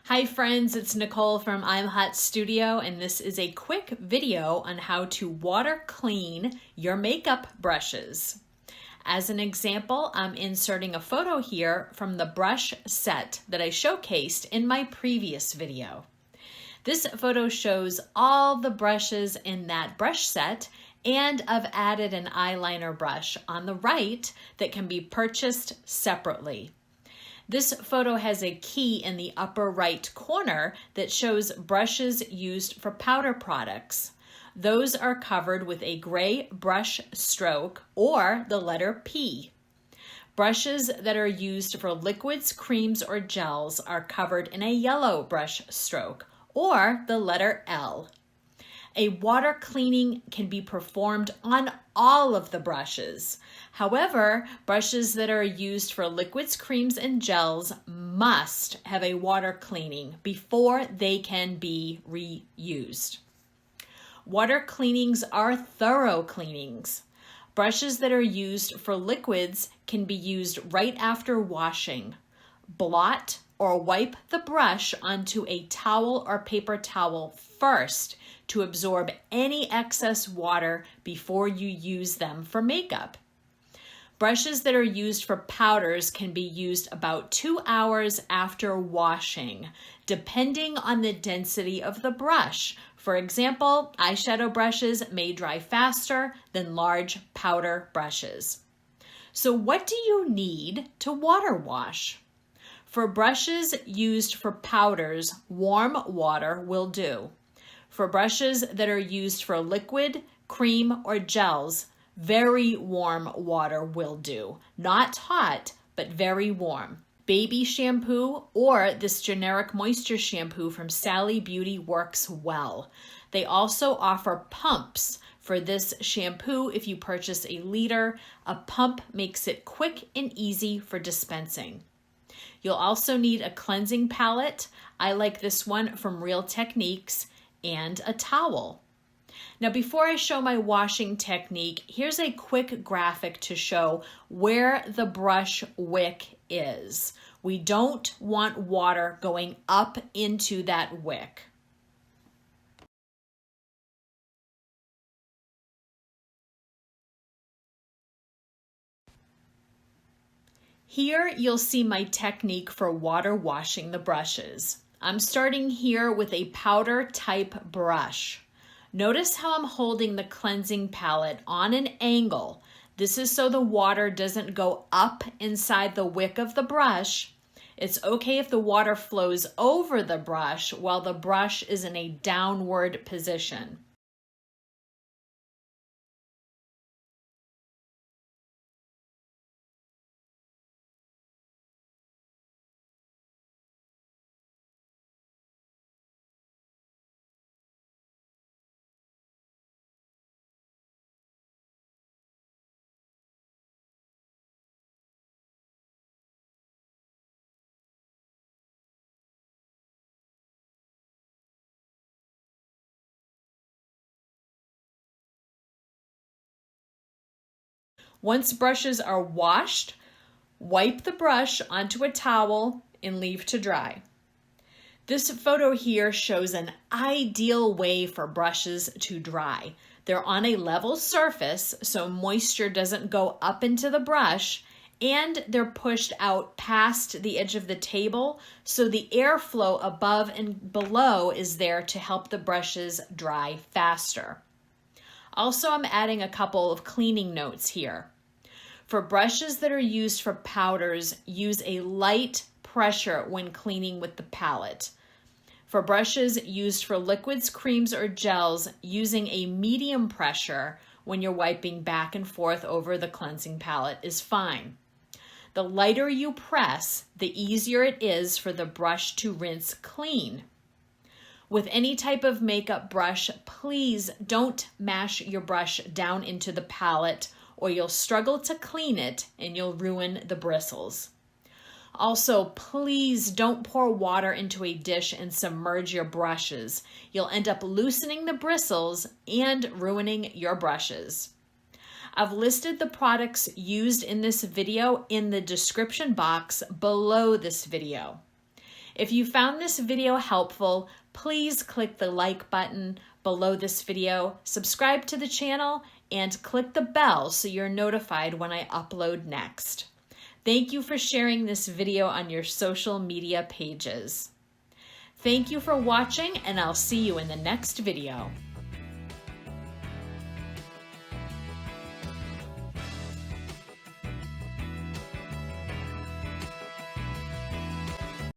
Hi friends, it's Nicole from I'm Hot Studio, and this is a quick video on how to water clean your makeup brushes. As an example, I'm inserting a photo here from the brush set that I showcased in my previous video. This photo shows all the brushes in that brush set, and I've added an eyeliner brush on the right that can be purchased separately. This photo has a key in the upper right corner that shows brushes used for powder products. Those are covered with a gray brush stroke or the letter P. Brushes that are used for liquids, creams, or gels are covered in a yellow brush stroke or the letter L. A water cleaning can be performed on all of the brushes. However, brushes that are used for liquids, creams, and gels must have a water cleaning before they can be reused. Water cleanings are thorough cleanings. Brushes that are used for liquids can be used right after washing. Blot or wipe the brush onto a towel or paper towel first to absorb any excess water before you use them for makeup. Brushes that are used for powders can be used about 2 hours after washing, depending on the density of the brush. For example, eyeshadow brushes may dry faster than large powder brushes. So what do you need to water wash? For brushes used for powders, warm water will do. For brushes that are used for liquid, cream, or gels, very warm water will do. Not hot, but very warm. Baby shampoo or this generic moisture shampoo from Sally Beauty works well. They also offer pumps for this shampoo. If you purchase a liter, a pump makes it quick and easy for dispensing. You'll also need a cleansing palette. I like this one from Real Techniques, and a towel. Now, before I show my washing technique, here's a quick graphic to show where the brush wick is. We don't want water going up into that wick. Here you'll see my technique for water washing the brushes. I'm starting here with a powder type brush. Notice how I'm holding the cleansing palette on an angle. This is so the water doesn't go up inside the wick of the brush. It's okay if the water flows over the brush while the brush is in a downward position. Once brushes are washed, wipe the brush onto a towel and leave to dry. This photo here shows an ideal way for brushes to dry. They're on a level surface, so moisture doesn't go up into the brush, and they're pushed out past the edge of the table, so the airflow above and below is there to help the brushes dry faster. Also, I'm adding a couple of cleaning notes here. For brushes that are used for powders, use a light pressure when cleaning with the palette. For brushes used for liquids, creams, or gels, using a medium pressure when you're wiping back and forth over the cleansing palette is fine. The lighter you press, the easier it is for the brush to rinse clean. With any type of makeup brush, please don't mash your brush down into the palette or you'll struggle to clean it and you'll ruin the bristles. Also, please don't pour water into a dish and submerge your brushes. You'll end up loosening the bristles and ruining your brushes. I've listed the products used in this video in the description box below this video. If you found this video helpful, please click the like button below this video, subscribe to the channel, and click the bell so you're notified when I upload next. Thank you for sharing this video on your social media pages. Thank you for watching, and I'll see you in the next video.